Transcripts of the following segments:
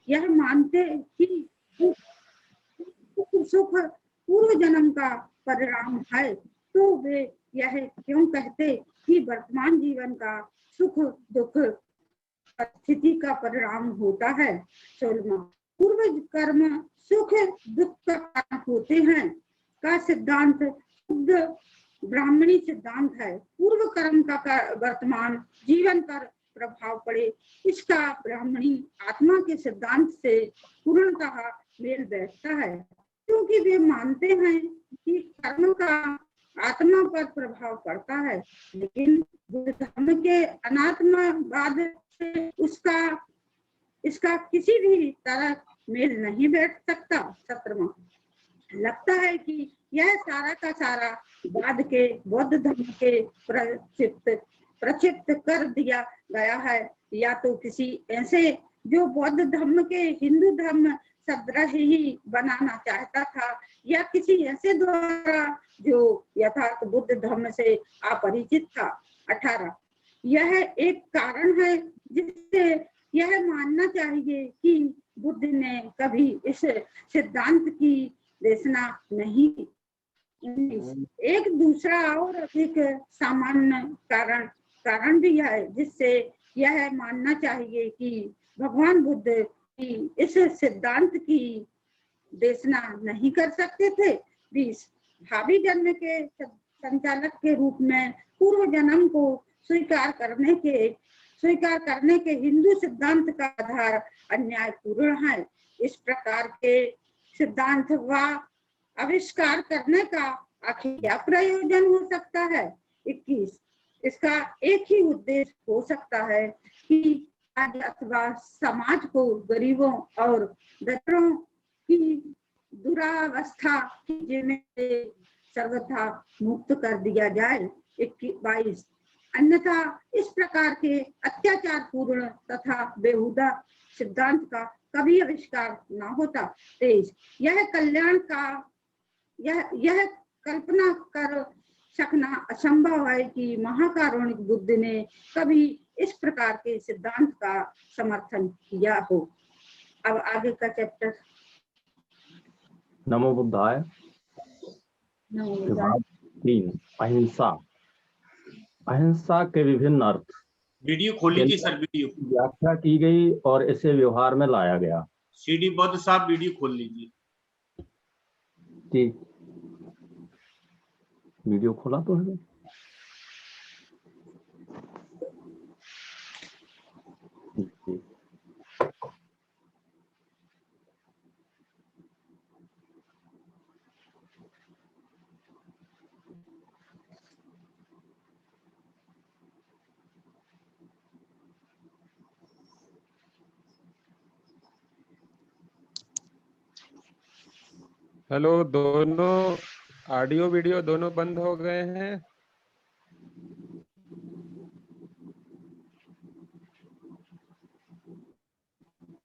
यह मानते कि सुख पूर्व जन्म का परिणाम है, तो वे यह क्यों कहते कि वर्तमान जीवन का सुख दुख स्थिति का परिणाम होता है। 16वां, पूर्व कर्म सुख दुख का कारण होते हैं का सिद्धांत शुद्ध ब्राह्मणी सिद्धांत है। पूर्व कर्म का वर्तमान जीवन पर प्रभाव पड़े, इसका ब्राह्मणी आत्मा के सिद्धांत से पूर्णतः मेल बैठता है, क्योंकि वे मानते हैं कि कर्म का आत्मा पर प्रभाव पड़ता है, लेकिन बुद्ध धर्म के अनात्मवाद से इसका किसी भी तरह मेल नहीं बैठ सकता। 17वां, लगता है कि यह सारा का सारा बाद के बौद्ध धर्म के प्रक्षिप्त कर दिया गया है, या तो किसी ऐसे जो बौद्ध धर्म के हिंदू धर्म सदृश ही बनाना चाहता था, या किसी ऐसे द्वारा जो यथार्थ बुद्ध धर्म से अपरिचित था। 18, यह एक कारण है जिससे यह मानना चाहिए कि बुद्ध ने कभी इस सिद्धांत की देशना नहीं। 19, एक दूसरा और अधिक सामान्य कारण भी है जिससे यह मानना चाहिए कि भगवान बुद्ध की इस सिद्धांत की देशना नहीं कर सकते थे। 20, भावी जन्म के संचालक के रूप में पूर्व जन्म को स्वीकार करने के हिंदू सिद्धांत का आधार अन्यायपूर्ण है। इस प्रकार के सिद्धांत व आविष्कार करने का आखिर क्या प्रयोजन हो सकता है। 21, इसका एक ही उद्देश्य हो सकता है कि आज अथवा समाज को गरीबों और दरिद्रों की दुरावस्था से सर्वथा मुक्त कर दिया जाए। 22, अन्यथा इस प्रकार के अत्याचार पूर्ण तथा बेहुदा सिद्धांत का कभी आविष्कार न होता। 23, यह कल्पना कर सकना असंभव है कि महाकारुणिक बुद्ध ने कभी इस प्रकार के सिद्धांत का समर्थन किया हो। अब आगे का चैप्टर। नमो बुद्धाय। 3, अहिंसा। अहिंसा के विभिन्न अर्थ। वीडियो खोल लीजिए सर, वीडियो व्याख्या की गई और इसे व्यवहार में लाया गया। सीडी बुद्ध साहब वीडियो खोल लीजिए। ठीक, वीडियो खोला तो है। हेलो, दोनों ऑडियो वीडियो दोनों बंद हो गए हैं।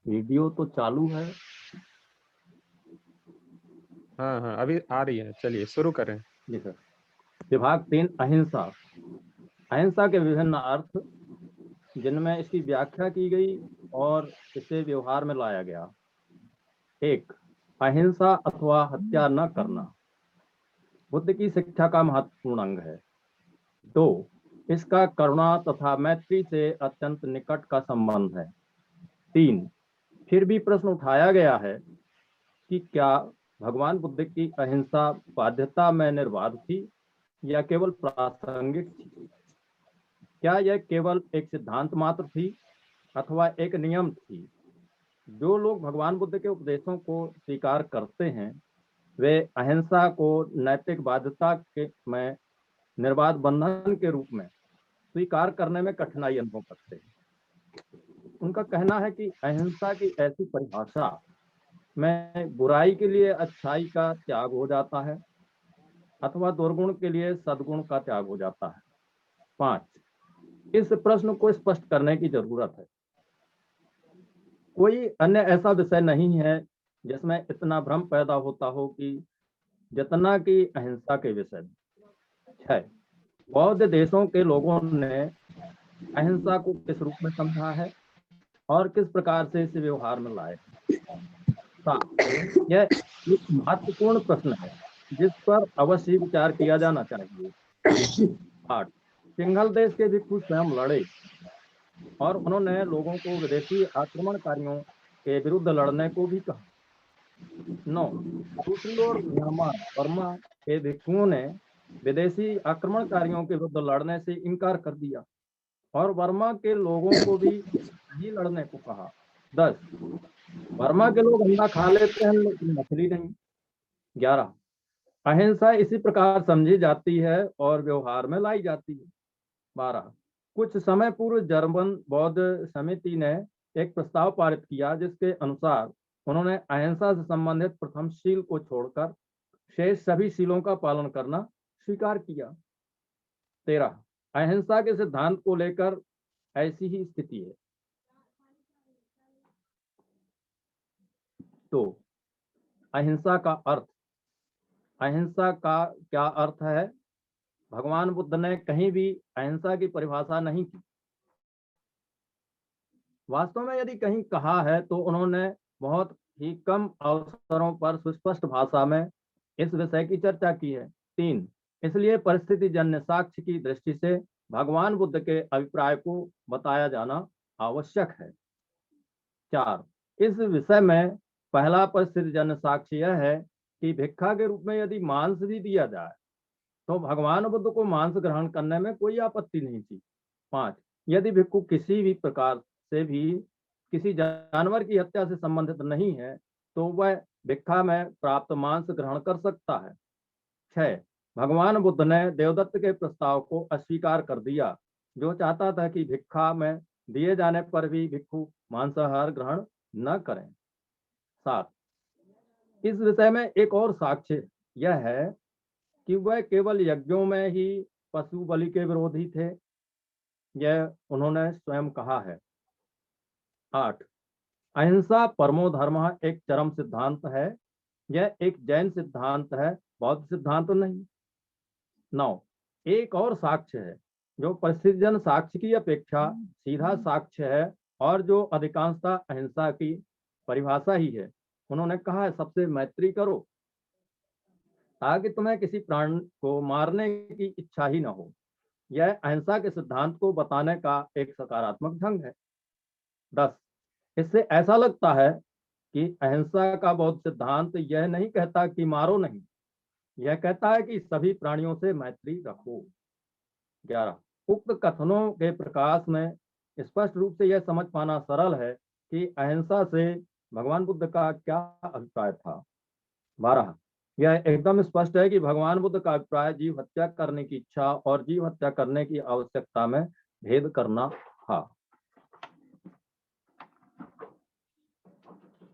वीडियो तो चालू है। हाँ, अभी आ रही है। चलिए शुरू करें। जी सर। विभाग 3, अहिंसा। अहिंसा के विभिन्न अर्थ जिनमें इसकी व्याख्या की गई और इसे व्यवहार में लाया गया। 1, अहिंसा अथवा हत्या न करना बुद्ध की शिक्षा का महत्वपूर्ण अंग है। 2, इसका करुणा तथा मैत्री से अत्यंत निकट का संबंध है। 3, फिर भी प्रश्न उठाया गया है कि क्या भगवान बुद्ध की अहिंसा बाध्यता में निर्बाध थी या केवल प्रासंगिक थी? क्या यह केवल एक सिद्धांत मात्र थी अथवा एक नियम थी? जो लोग भगवान बुद्ध के उपदेशों को स्वीकार करते हैं वे अहिंसा को नैतिक बाध्यता के में निर्बाध बंधन के रूप में स्वीकार करने में कठिनाई अनुभव करते हैं। उनका कहना है कि अहिंसा की ऐसी परिभाषा में बुराई के लिए अच्छाई का त्याग हो जाता है अथवा दुर्गुण के लिए सद्गुण का त्याग हो जाता है। 5, इस प्रश्न को स्पष्ट करने की जरूरत है। कोई अन्य ऐसा विषय नहीं है जिसमें इतना भ्रम पैदा होता हो कि जितना कि अहिंसा के विषय। 6, बौद्ध देशों के लोगों ने अहिंसा को किस रूप में समझा है? और किस प्रकार से इसे व्यवहार में लाए। यह एक महत्वपूर्ण प्रश्न है जिस पर अवश्य विचार किया जाना चाहिए। 8 सिंघल देश के भिक्षु स्वयं लड़े और उन्होंने लोगों को विदेशी आक्रमणकारियों के विरुद्ध लड़ने को भी कहा। 9 दूसरी ओर म्यांमार बर्मा के भिक्षुओं ने विदेशी आक्रमणकारियों के विरुद्ध लड़ने से इनकार कर दिया और बर्मा के लोगों को भी नहीं लड़ने को कहा। 10 बर्मा के लोग अंडा खा लेते हैं लेकिन मछली नहीं। 11 अहिंसा इसी प्रकार समझी जाती है और व्यवहार में लाई जाती है। 12 कुछ समय पूर्व जर्मन बौद्ध समिति ने एक प्रस्ताव पारित किया जिसके अनुसार उन्होंने अहिंसा से संबंधित प्रथम शील को छोड़कर शेष सभी शीलों का पालन करना स्वीकार किया। 13 अहिंसा के सिद्धांत को लेकर ऐसी ही स्थिति है। तो अहिंसा का अर्थ, अहिंसा का क्या अर्थ है? भगवान बुद्ध ने कहीं भी अहिंसा की परिभाषा नहीं की। वास्तव में यदि कहीं कहा है तो उन्होंने बहुत ही कम अवसरों पर सुस्पष्ट भाषा में इस विषय की चर्चा की है। 3 इसलिए परिस्थिति जन्य साक्ष्य की दृष्टि से भगवान बुद्ध के अभिप्राय को बताया जाना आवश्यक है। 4 इस विषय में पहला परिस्थिति जन्य साक्ष्य यह है कि भिक्षा के रूप में यदि मांस भी दिया जाए तो भगवान बुद्ध को मांस ग्रहण करने में कोई आपत्ति नहीं थी। 5 यदि भिक्षु किसी भी प्रकार से भी किसी जानवर की हत्या से संबंधित नहीं है तो वह भिक्षा में प्राप्त मांस ग्रहण कर सकता है। 6 भगवान बुद्ध ने देवदत्त के प्रस्ताव को अस्वीकार कर दिया जो चाहता था कि भिक्षा में दिए जाने पर भी भिक्षु मांसाहार ग्रहण न करें। 7 इस विषय में एक और साक्ष्य यह है कि वह केवल यज्ञों में ही पशु बलि के विरोधी थे, यह उन्होंने स्वयं कहा है। 8 अहिंसा परमो धर्म एक चरम सिद्धांत है, यह एक जैन सिद्धांत है, बौद्ध सिद्धांत नहीं। 9 एक और साक्ष्य है जो परिस्थितिजन्य साक्ष्य की अपेक्षा सीधा साक्ष्य है और जो अधिकांशतः अहिंसा की परिभाषा ही है। उन्होंने कहा है सबसे मैत्री करो ताकि तुम्हें किसी प्राण को मारने की इच्छा ही न हो। यह अहिंसा के सिद्धांत को बताने का एक सकारात्मक ढंग है। 10 इससे ऐसा लगता है कि अहिंसा का बौद्ध सिद्धांत यह नहीं कहता कि मारो नहीं, यह कहता है कि सभी प्राणियों से मैत्री रखो। 11 उक्त कथनों के प्रकाश में स्पष्ट रूप से यह समझ पाना सरल है कि अहिंसा से भगवान बुद्ध का क्या अभिप्राय था। 12 यह एकदम स्पष्ट है कि भगवान बुद्ध का अभिप्राय जीव हत्या करने की इच्छा और जीव हत्या करने की आवश्यकता में भेद करना था।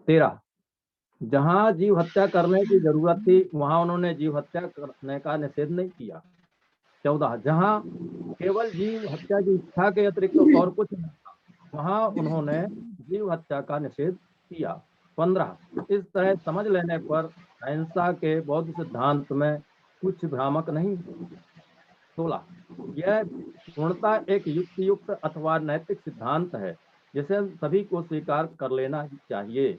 13 जहां जीव हत्या करने की जरूरत थी वहां उन्होंने जीव हत्या करने का निषेध नहीं किया। 14 जहां केवल जीव हत्या की इच्छा के अतिरिक्त और कुछ नहीं था वहां उन्होंने जीव हत्या का निषेध किया। 15 इस तरह समझ लेने पर अहिंसा के बौद्ध सिद्धांत में कुछ भ्रामक नहीं। 16 यह पूर्णतः एक युक्तियुक्त अथवा नैतिक सिद्धांत है जिसे सभी को स्वीकार कर लेना ही चाहिए।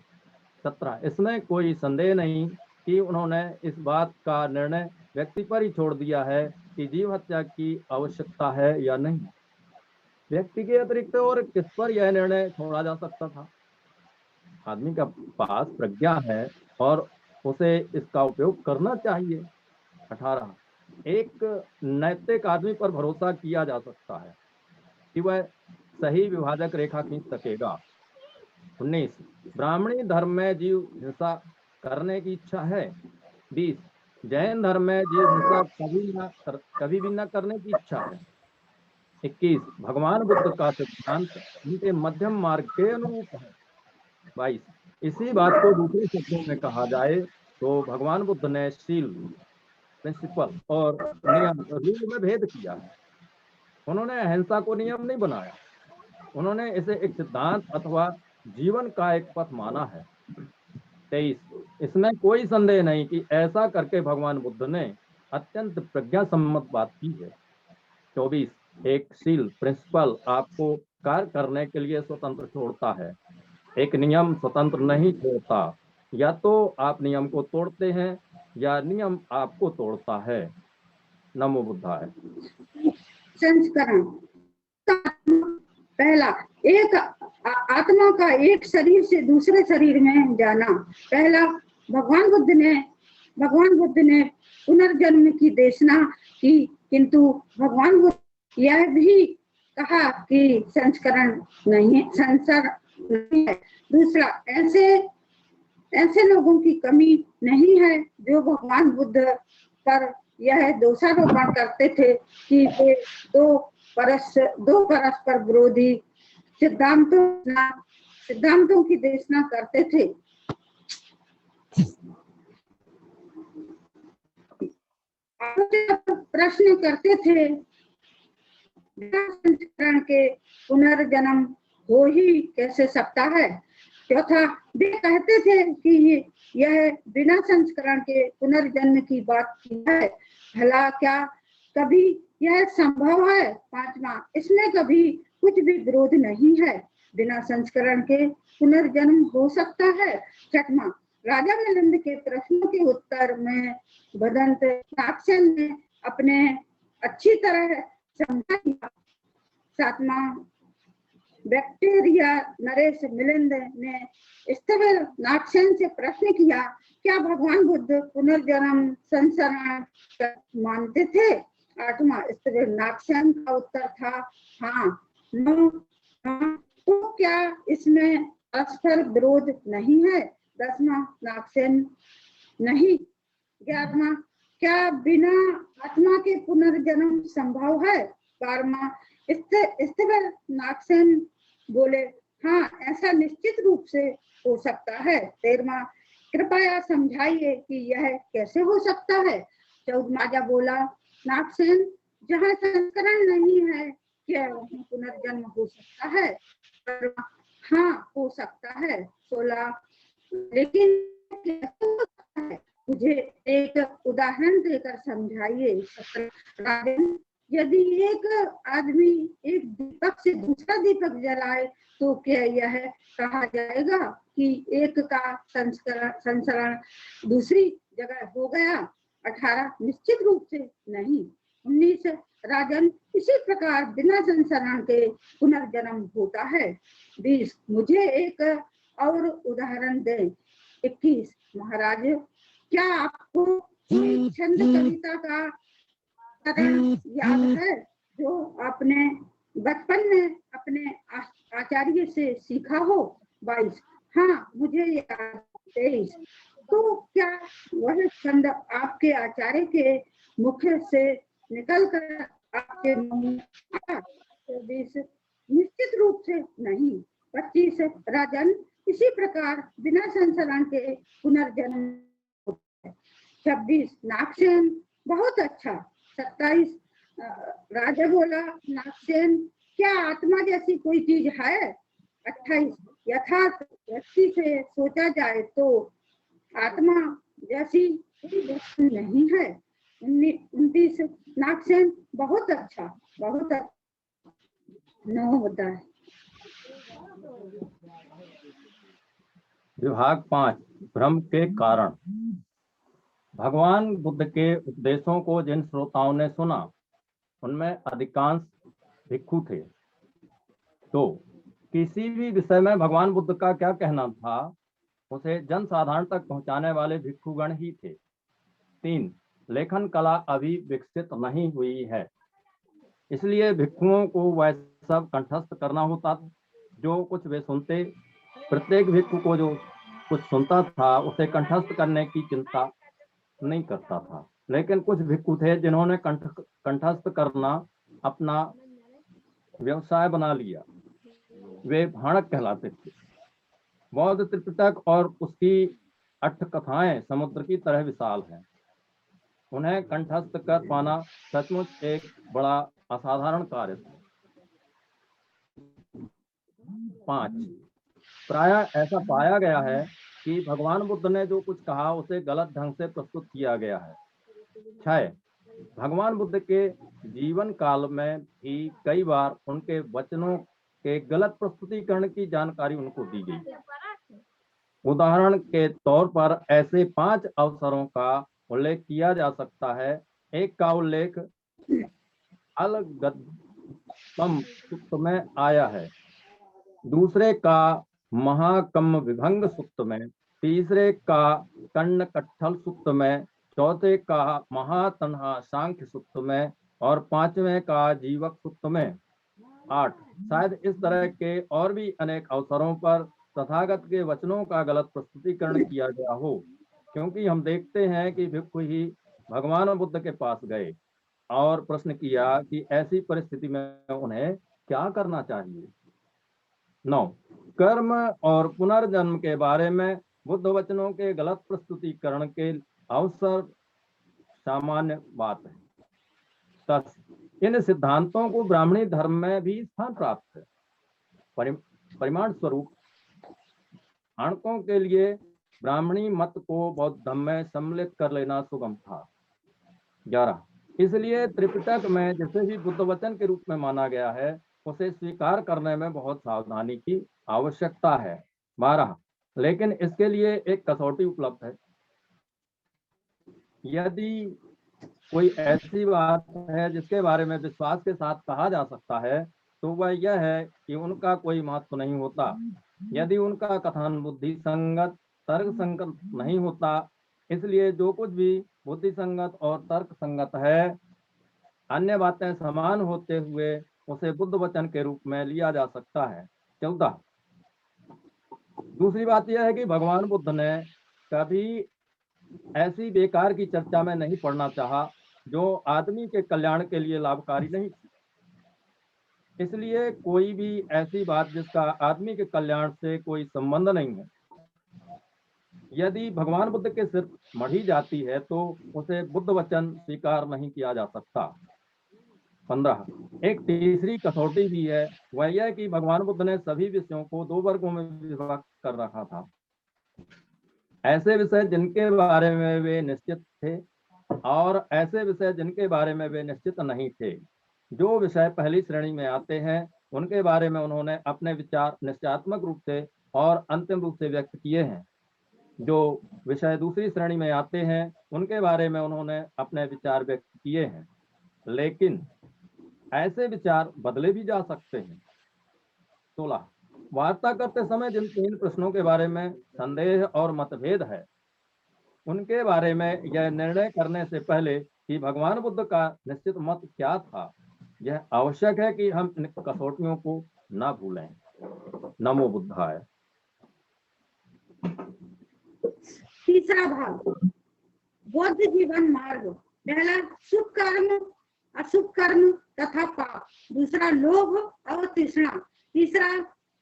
17 इसमें कोई संदेह नहीं कि उन्होंने इस बात का निर्णय व्यक्ति पर ही छोड़ दिया है कि जीव हत्या की आवश्यकता है या नहीं। व्यक्ति के अतिरिक्त और किस पर यह निर्णय छोड़ा जा सकता था? आदमी का पास प्रज्ञा है और उसे इसका उपयोग करना चाहिए। 18 एक नैतिक आदमी पर भरोसा किया जा सकता है कि वह सही विभाजक रेखा खींच सकेगा। 19 ब्राह्मणी धर्म में जीव हिंसा करने की इच्छा है। 20 जैन धर्म में जीव हिंसा कभी भी न करने की इच्छा है। 21 भगवान बुद्ध का सिद्धांत उनके मध्यम मार्ग के अनुरूप है। 22 इसी बात को दूसरे शब्दों में कहा जाए तो भगवान बुद्ध ने शील, प्रिंसिपल और नियम, रूल में भेद किया है। उन्होंने अहिंसा को नियम नहीं बनाया, उन्होंने इसे एक सिद्धांत अथवा जीवन का एक पथ माना है। 23 इसमें कोई संदेह नहीं कि ऐसा करके भगवान बुद्ध ने अत्यंत प्रज्ञा सम्मत बात की है। 24 एक शील, प्रिंसिपल आपको कार्य करने के लिए स्वतंत्र छोड़ता है, एक नियम स्वतंत्र नहीं छोड़ता। या तो आप नियम को तोड़ते हैं या नियम आपको तोड़ता है। नमो बुद्धाय। संस्करण। पहला, एक आत्मा का एक शरीर से दूसरे शरीर में जाना। पहला, भगवान बुद्ध ने पुनर्जन्म की देशना की, किंतु भगवान बुद्ध यह भी कहा कि संस्करण नहीं है। दूसरा, ऐसे लोगों की कमी नहीं है जो भगवान बुद्ध पर यह दोषारोपण करते थे कि वे दो परस्पर विरोधी सिद्धांतों की देशना करते थे। प्रश्न करते थे, संस्करण के पुनर्जन्म हो ही कैसे सकता है। चौथा, वे कहते थे कि यह बिना संस्करण के पुनर्जन्म की बात की है, भला क्या कभी यह संभव है। पांचवा, इसमें कभी कुछ भी विरोध नहीं है, बिना संस्करण के पुनर्जन्म हो सकता है। छठवां, राजा मिलिंद के प्रश्नों के उत्तर में भदंत नागसेन ने अपने अच्छी तरह समझा दिया। सातवां, बैक्टीरिया नरेश मिलिंद ने स्थविर नागसेन से प्रश्न किया, क्या भगवान बुद्ध पुनर्जन्म संस्करण मानते थे। आठवां, स्थविर नागसेन का उत्तर था हाँ। नौ, तो क्या इसमें परस्पर विरोध नहीं है। 10वां, नागसेन नहीं। 11वां, क्या बिना आत्मा के पुनर्जन्म संभव है। 12वां, स्थविर नागसेन बोले हाँ, ऐसा निश्चित रूप से हो सकता है। 13वां, कृपया समझाइए कि यह कैसे हो सकता है। 14वां बोला, नागसेन, जहाँ संस्करण नहीं है क्या वहाँ पुनर्जन्म हो सकता है। हाँ, हो सकता है। 16, लेकिन कैसे हो सकता है, मुझे एक उदाहरण देकर समझाइए। 17, यदि एक आदमी एक दीपक से दूसरा दीपक जलाए तो क्या यह कहा जाएगा कि एक का संस्करण दूसरी जगह हो गया। 18, निश्चित रूप से नहीं। 19, राजन, इसी प्रकार बिना संस्करण के पुनर्जन्म होता है। 20, मुझे एक और उदाहरण दें। 21, महाराज, क्या आपको छंद कविता का याद है जो आपने बचपन में अपने आचार्य से सीखा हो। 22, हाँ, मुझे याद। 23, तो क्या वह छंद आपके आचार्य के मुख से निकलकर आपके मुंह में आया। 24, निश्चित रूप से नहीं। 25, राजन, इसी प्रकार बिना संस्करण के पुनर्जन्म होता है। 26, नागसेन, बहुत अच्छा। 27, राजा बोला, नागसेन, क्या आत्मा जैसी कोई चीज है। 28, यथार्थ दृष्टि से सोचा जाए तो आत्मा जैसी कोई वस्तु नहीं है। 29, नागसेन, बहुत अच्छा, बहुत अच्छा। 9 होता है। विभाग 5, भ्रम के कारण। भगवान बुद्ध के उपदेशों को जिन श्रोताओं ने सुना उनमें अधिकांश भिक्षु थे। तो किसी भी विषय में भगवान बुद्ध का क्या कहना था उसे जन साधारण तक पहुंचाने वाले भिक्षुगण ही थे। 3, लेखन कला अभी विकसित नहीं हुई है, इसलिए भिक्षुओं को वह सब कंठस्थ करना होता जो कुछ वे सुनते। प्रत्येक भिक्षु को जो कुछ सुनता था उसे कंठस्थ करने की चिंता नहीं करता था, लेकिन कुछ भिक्षु थे जिन्होंने कंठस्थ करना अपना व्यवसाय बना लिया। वे भाणक कहलाते थे। बौद्ध त्रिपिटक और उसकी 8 कथाएं समुद्र की तरह विशाल हैं। उन्हें कंठस्थ कर पाना सचमुच एक बड़ा असाधारण कार्य था। 5, प्रायः ऐसा पाया गया है कि भगवान बुद्ध ने जो कुछ कहा उसे गलत ढंग से प्रस्तुत किया गया है। 6, भगवान बुद्ध के जीवन काल में भी कई बार उनके वचनों के गलत प्रस्तुतिकरण की जानकारी उनको दी गई। उदाहरण के तौर पर ऐसे 5 अवसरों का उल्लेख किया जा सकता है। एक का उल्लेख अलगतम सूक्त में आया है, दूसरे का महाकम्म विभंग सूक्त में, तीसरे का कर्ण कट्ठल सूक्त में, चौथे का महातन्हा सांख्य सूक्त में और पांचवें का जीवक सूक्त में। 8 शायद इस तरह के और भी अनेक अवसरों पर तथागत के वचनों का गलत प्रस्तुतिकरण किया गया हो, क्योंकि हम देखते हैं कि भिक्षु ही भगवान बुद्ध के पास गए और प्रश्न किया कि ऐसी परिस्थिति में उन्हें क्या करना चाहिए। 9 कर्म और पुनर्जन्म के बारे में बुद्ध वचनों के गलत प्रस्तुतिकरण के अवसर सामान्य बात है। 10 इन सिद्धांतों को ब्राह्मणी धर्म में भी स्थान प्राप्त है। परिमाण स्वरूप आणकों के लिए ब्राह्मणी मत को बौद्ध धर्म में सम्मिलित कर लेना सुगम था। 11 इसलिए त्रिपिटक में जिसे भी बुद्ध वचन के रूप में माना गया है, उसे स्वीकार करने में बहुत सावधानी की आवश्यकता है। 12 लेकिन इसके लिए एक कसौटी उपलब्ध है। यदि कोई ऐसी बात है जिसके बारे में विश्वास के साथ कहा जा सकता है, तो वह यह है कि उनका कोई महत्व नहीं होता। यदि उनका कथन बुद्धि संगत तर्क संगत नहीं होता, इसलिए जो कुछ भी बुद्धि संगत और तर्क संगत है, अन्य बातें समान होते हुए उसे बुद्ध वचन के रूप में लिया जा सकता है। 14 दूसरी बात यह है कि भगवान बुद्ध ने कभी ऐसी बेकार की चर्चा में नहीं पड़ना चाहा जो आदमी के कल्याण के लिए लाभकारी नहीं थी। इसलिए कोई भी ऐसी बात जिसका आदमी के कल्याण से कोई संबंध नहीं है, यदि भगवान बुद्ध के सिर मढ़ी जाती है तो उसे बुद्ध वचन स्वीकार नहीं किया जा सकता। 15 एक तीसरी कसौटी भी है, वह यह कि भगवान बुद्ध ने सभी विषयों को 2 वर्गों में विभक्त कर रखा था। ऐसे विषय जिनके बारे में वे निश्चित थे और ऐसे विषय जिनके बारे में वे निश्चित नहीं थे। जो विषय पहली श्रेणी में आते हैं उनके बारे में उन्होंने अपने विचार निश्चयात्मक रूप से और अंतिम रूप से व्यक्त किए हैं। जो विषय दूसरी श्रेणी में आते हैं उनके बारे में उन्होंने अपने विचार व्यक्त किए हैं, लेकिन ऐसे विचार बदले भी जा सकते हैं। 16 वार्ता करते समय जिन 3 प्रश्नों के बारे में संदेह और मतभेद है, उनके बारे में यह निर्णय करने से पहले कि भगवान बुद्ध का निश्चित मत क्या था, यह आवश्यक है कि हम इन कसौटियों को ना भूलें। नमो बुद्धाय। तीसरा भाग बौद्ध जीवन मार्ग। पहला शुभ कर्म अशुभ कर्म तथा पाप, दूसरा लोभ और तृष्णा, तीसरा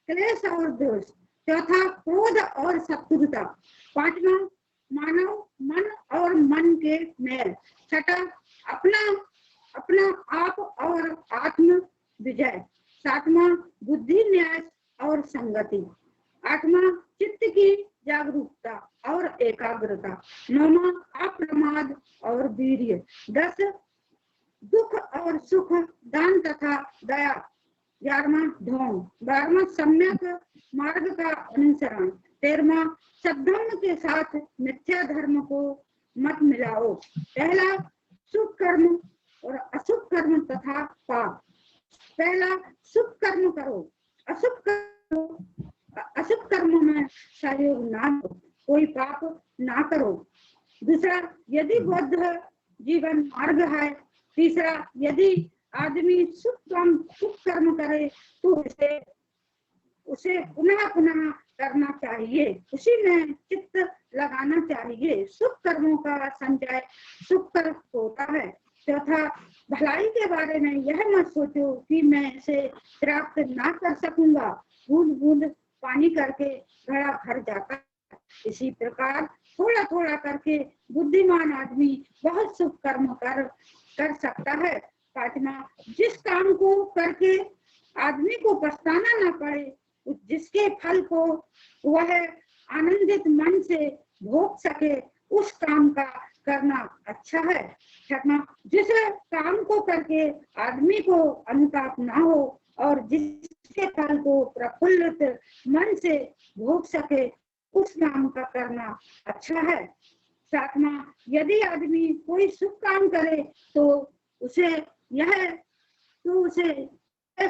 क्लेश और दोष, चौथा क्रोध और शत्रुता, पांचवा मानव मन और मन के मेल, छठा अपना आप और आत्म विजय, सातवां बुद्धि न्यास और संगति, आठवां चित्त की जागरूकता और एकाग्रता, नौवां अप्रमाद और वीर्य, 10 दुख और सुख, दान तथा दया, 11वां ढोंग, 12वां सम्यक मार्ग का अनुसरण, 13वां सद्धर्म के साथ मिथ्या धर्म को मत मिलाओ, पहला शुभ कर्म और अशुभ कर्म तथा पाप। पहला शुभ कर्म करो, अशुभ कर्म में सहयोग ना हो, कोई पाप ना करो। दूसरा यदि बौद्ध जीवन मार्ग है। तीसरा यदि आदमी शुभ कर्म करे तो उसे पुनः पुनः करना चाहिए, उसी में चित्त लगाना चाहिए। शुभ कर्मों का संचय सुख कर होता है। चौथा भलाई के बारे में यह मत सोचो कि मैं इसे प्राप्त ना कर सकूंगा, बूंद बूंद पानी करके घड़ा भर जाता है। इसी प्रकार थोड़ा थोड़ा करके बुद्धिमान आदमी बहुत शुभ कर्म कर सकता है। पांचवा जिस काम को करके आदमी को पछताना ना पड़े, जिसके फल को वह आनंदित मन से भोग सके, उस काम का करना अच्छा है। छठवां जिस काम को करके आदमी को अनुताप ना हो, और जिसके फल को प्रफुल्लित मन से भोग सके उस काम का करना अच्छा है। सातवां, यदि आदमी कोई शुभ काम करे तो उसे यह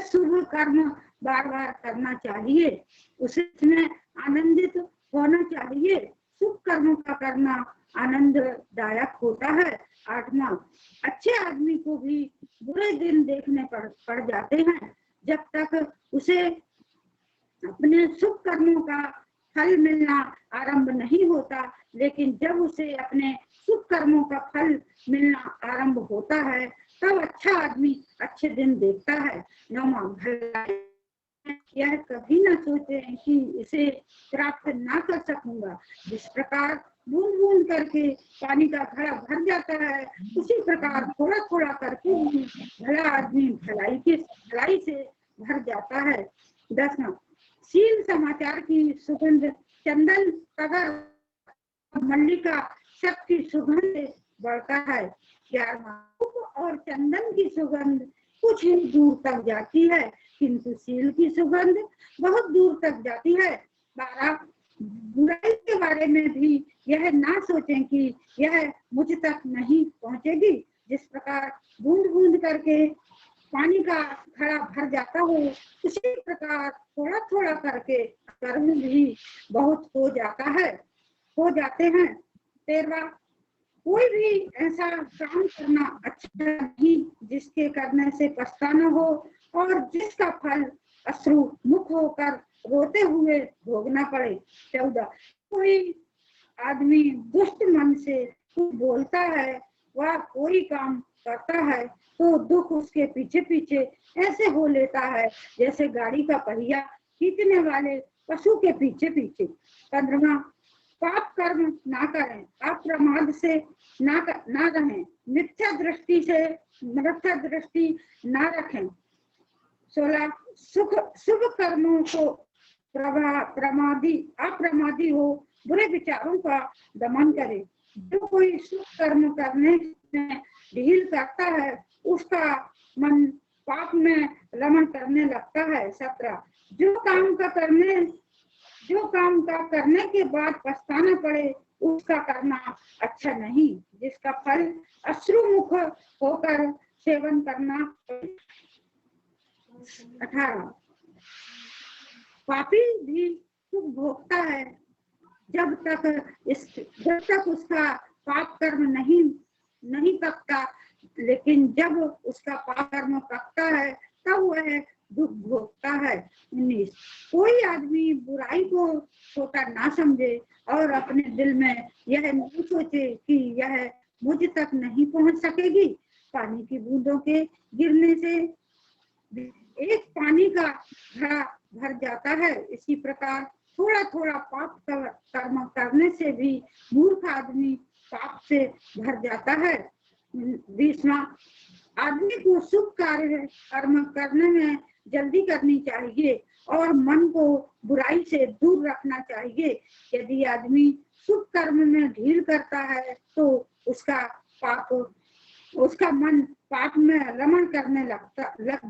शुभ कर्म बार बार करना चाहिए, उसे इसमें आनंदित होना चाहिए। शुभ कर्मों का करना आनंददायक होता है। आठवां, अच्छे आदमी को भी बुरे दिन देखने पड़ जाते हैं जब तक उसे अपने शुभ कर्मों का फल मिलना आरंभ नहीं होता, लेकिन जब उसे अपने शुभ कर्मों का फल मिलना आरंभ होता है तब अच्छा आदमी अच्छे दिन देखता है। नौवां, भलाई यह कभी न सोचे कि इसे प्राप्त ना कर सकूंगा। जिस प्रकार बूंद बूंद करके पानी का घड़ा भर जाता है, उसी प्रकार थोड़ा थोड़ा करके ही भला आदमी भलाई से भर जाता है। 10वां, शील समाचार की सुगंध चंदन टगर मल्लिका सबकी सुगंध से बढ़ता है। 11वां, और चंदन की सुगंध कुछ ही दूर तक जाती है, किंतु शील की सुगंध बहुत दूर तक जाती है। 12, बुराई के बारे में भी यह ना सोचें कि यह मुझ तक नहीं पहुंचेगी। जिस प्रकार बूंद बूंद करके पानी का घड़ा भर जाता हो, उसी प्रकार थोड़ा थोड़ा करके कर्म भी बहुत हो जाते हैं। 13वां, कोई भी ऐसा काम करना अच्छा नहीं जिसके करने से पछताना हो और जिसका फल अश्रु मुख होकर रोते हुए भोगना पड़े। 14, कोई आदमी दुष्ट मन से कुछ बोलता है वह कोई काम करता है तो दुख उसके पीछे पीछे ऐसे हो लेता है जैसे गाड़ी का पहिया खींचने वाले पशु के पीछे पीछे। 15वां, पाप कर्म ना करें, अप्रमाद से ना रहें, मिथ्या दृष्टि ना रखें। 16, शुभ कर्मों को अप्रमादी हो, बुरे विचारों का दमन करे। जो कोई शुभ कर्म करने में ढील करता है उसका मन पाप में रमण करने लगता है। 17, जो काम का करने के बाद पछताना पड़े उसका करना अच्छा नहीं, जिसका फल अश्रुमुख होकर सेवन करना। 18, पापी भी सुख भोगता है जब तक उसका पाप कर्म नहीं पकता, लेकिन जब उसका पाप कर्म पकता है तब वह दुख भोगता है। 19, कोई आदमी बुराई को छोटा ना समझे और अपने दिल में यह नहीं सोचे कि यह मुझ तक नहीं पहुंच सकेगी। पानी की बूंदों के गिरने से एक पानी का घड़ा भर जाता है, इसी प्रकार थोड़ा थोड़ा पाप कर्म करने से भी मूर्ख आदमी पाप से भर जाता है। 20वां, आदमी को शुभ कार्य कर्म करने में जल्दी करनी चाहिए और मन को बुराई से दूर रखना चाहिए। यदि आदमी शुभ कर्म में ढील करता है तो उसका मन पाप में रमण करने लग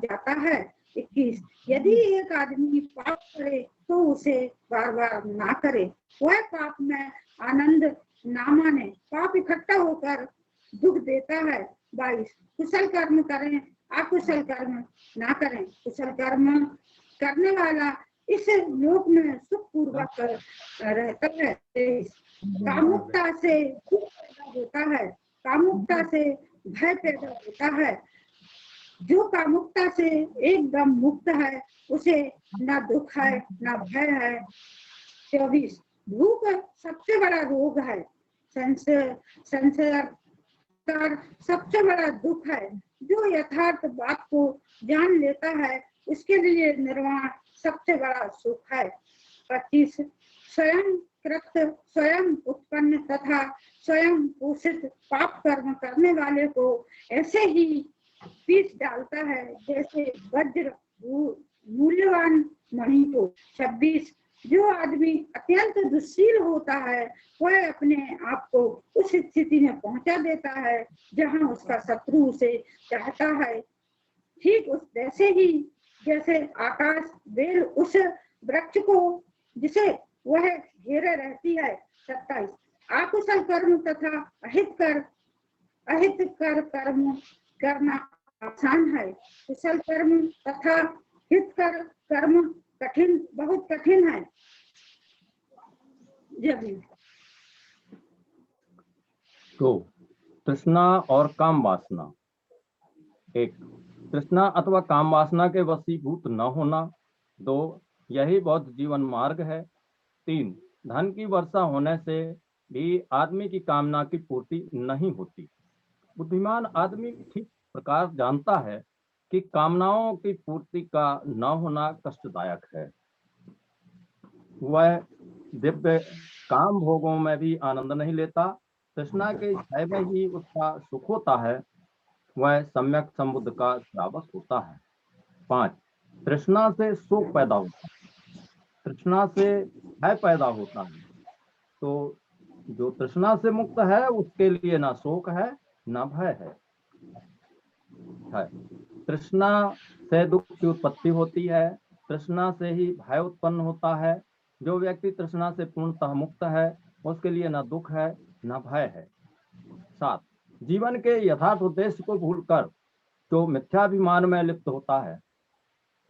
जाता है। 21, यदि एक आदमी पाप करे तो उसे बार बार ना करे, वह पाप में आनंद ना माने, पाप इकट्ठा होकर दुख देता है। 22, कुशल कर्म करें, अकुशल कर्म ना करें, कुशल कर्म करने वाला इस लोक में सुख पूर्वक रहता है। 23, कामुकता से दुख पैदा होता है, कामुकता से भय पैदा होता है। जो कामुकता से एकदम मुक्त है उसे ना दुख है ना भय है। 24, भूख सबसे बड़ा रोग है, संसार सबसे बड़ा दुख है। जो यथार्थ बात को जान लेता है उसके लिए निर्वाण सबसे बड़ा सुख है। 25, स्वयं उत्पन्न तथा स्वयं पोषित पाप कर्म करने वाले को ऐसे ही पीस डालता है जैसे वज्र मूल्यवान मणि को। 26, जो आदमी अत्यंत दुश्शील होता है वह अपने आप को उस स्थिति में पहुंचा देता है जहां उसका शत्रु उसे चाहता है। ठीक उस वैसे ही जैसे आकाश बेल उस वृक्ष को जिसे वह घेरे रहती है। 27 अकुशल कर्म तथा अहित कर कर्म करना आसान है, कुशल कर्म तथा हित कर कर्म बहुत कठिन है। तो तृष्णा और काम वासना। 1 तृष्णा अथवा काम वासना के वशीभूत न होना। 2 यही बौद्ध जीवन मार्ग है। 3 धन की वर्षा होने से भी आदमी की कामना की पूर्ति नहीं होती। बुद्धिमान आदमी ठीक प्रकार जानता है कि कामनाओं की पूर्ति का न होना कष्टदायक है। वह दिव्य काम भोगों में भी आनंद नहीं लेता। तृष्णा के छाय में ही उसका सुख होता है। वह सम्यक संबुद्ध का श्रावक होता है। 5 तृष्णा से शोक पैदा होता है, तृष्णा से भय पैदा होता है। तो जो तृष्णा से मुक्त है उसके लिए ना शोक है ना भय है। तृष्णा से दुख की उत्पत्ति होती है, तृष्णा से ही भय उत्पन्न होता है। जो व्यक्ति तृष्णा से पूर्णतः मुक्त है उसके लिए न दुख है न भय है। 7 जीवन के यथार्थ उद्देश्य को भूलकर जो मिथ्याभिमान में लिप्त होता है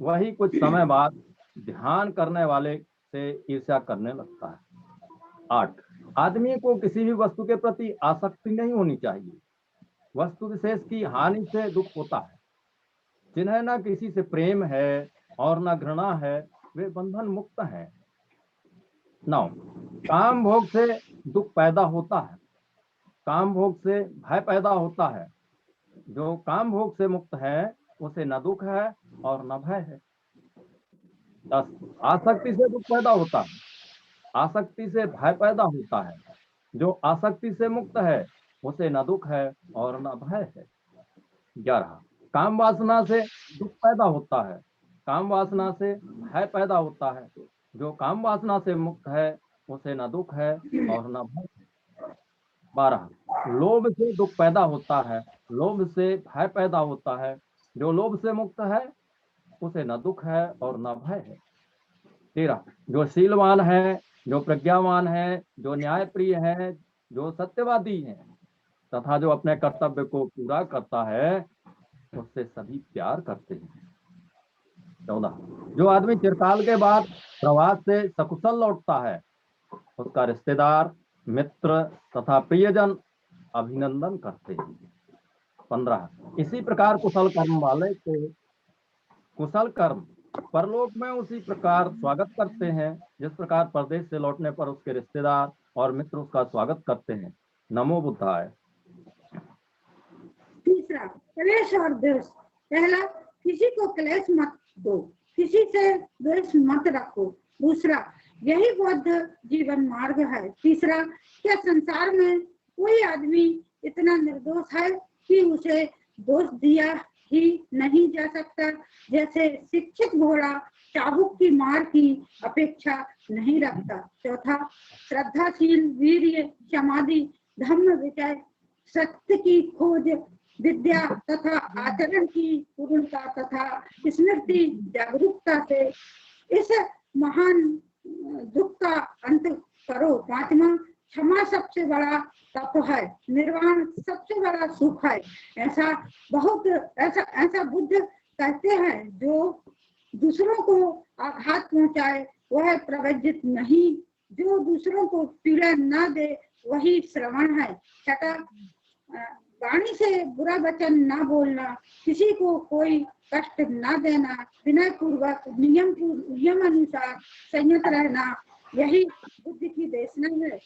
वही कुछ समय बाद ध्यान करने वाले से ईर्ष्या करने लगता है। 8 आदमी को किसी भी वस्तु के प्रति आसक्ति नहीं होनी चाहिए। वस्तु विशेष की हानि से दुख होता है। जिन्हें न किसी से प्रेम है और न घृणा है वे बंधन मुक्त हैं। 9 काम भोग से दुख पैदा होता है, काम भोग से भय पैदा होता है। जो काम भोग से मुक्त है उसे न दुख है और न भय है। 10 आसक्ति से दुख पैदा होता है, आसक्ति से भय पैदा होता है। जो आसक्ति से मुक्त है उसे न दुख है और न भय है। 11 काम वासना से दुख पैदा होता है, काम वासना से भय पैदा होता है। जो काम वासना से मुक्त है उसे न दुख है और न भय है। 12 लोभ से दुख पैदा होता है, लोभ से भय पैदा होता है। जो लोभ से मुक्त है उसे न दुख है और न भय है। 13 जो शीलवान है, जो प्रज्ञावान है, जो न्यायप्रिय है, जो सत्यवादी है तथा जो अपने कर्तव्य को पूरा करता है उससे सभी प्यार करते हैं। 14 जो आदमी चिरकाल के बाद प्रवास से सकुशल लौटता है उसका रिश्तेदार, मित्र तथा प्रियजन अभिनंदन करते हैं। 15 इसी प्रकार कुशल कर्म वाले को कुशल कर्म परलोक में उसी प्रकार स्वागत करते हैं जिस प्रकार परदेश से लौटने पर उसके रिश्तेदार और मित्र उसका स्वागत करते हैं। नमो बुद्धाय। तीसरा क्लेश और द्वेष। पहला किसी को क्लेश मत दो, किसी से द्वेष मत रखो। दूसरा यही बौद्ध जीवन मार्ग है। तीसरा क्या संसार में कोई आदमी इतना निर्दोष है कि उसे दोष दिया ही नहीं जा सकता। जैसे शिक्षित घोड़ा चाबुक की मार की अपेक्षा नहीं रखता। चौथा श्रद्धाशील वीर्य समाधि धम्म विजय सत्य की खोज विद्या तथा आचरण की पूर्णता तथा स्मृति जागरूकता से इस महान दुख का अंत करो। 5वां क्षमा सबसे बड़ा तप है, निर्वाण सबसे बड़ा सुख है। ऐसा बुद्ध कहते हैं जो दूसरों को आघात पहुंचाए वह प्रवज्जित नहीं, जो दूसरों को पीड़ा न दे वही श्रवण है। 6 वाणी से बुरा वचन न बोलना, किसी को कोई कष्ट न देना, विनय पूर्वक नियम अनुसार संयत रहना, यही बुद्धि की देशना है।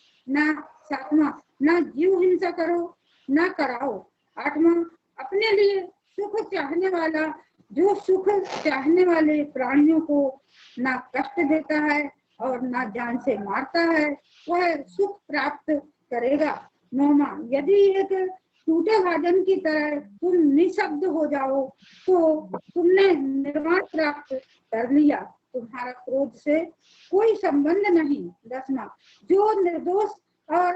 7वां न जीव हिंसा करो न कराओ। 8वां अपने लिए सुख चाहने वाला जो सुख चाहने वाले प्राणियों को न कष्ट देता है और न जान से मारता है वह सुख प्राप्त करेगा। 9वां यदि एक टूटे भाजन की तरह तुम निशब्द हो जाओ तो तुमने निर्वाण प्राप्त कर लिया, तुम्हारा क्रोध से कोई संबंध नहीं। 10वां जो निर्दोष और